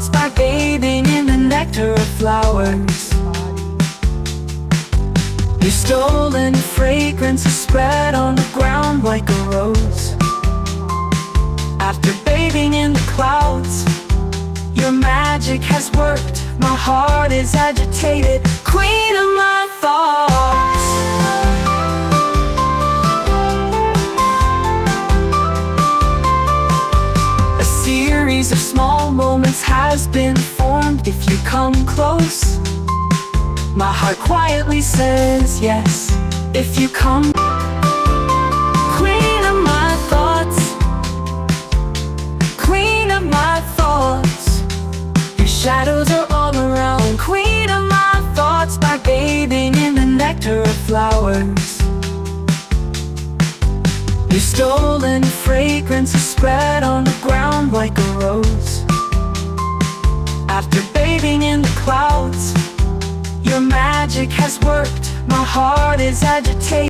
thoughts by bathing in the nectar of flowers. Your stolen fragrance is spread on the ground like a rose. After bathing in the clouds, your magic has worked. My heart is agitated, queen of my thoughts. A series of small moments has been formed. If you come close, my heart quietly says yes. If you come, queen of my thoughts, queen of my thoughts. Your shadows are all around, queen of my thoughts, by bathing in the nectar of flowers. Your stolen fragrance is spread on the ground like a rose. After bathing in the clouds, your magic has worked. My heart is agitated.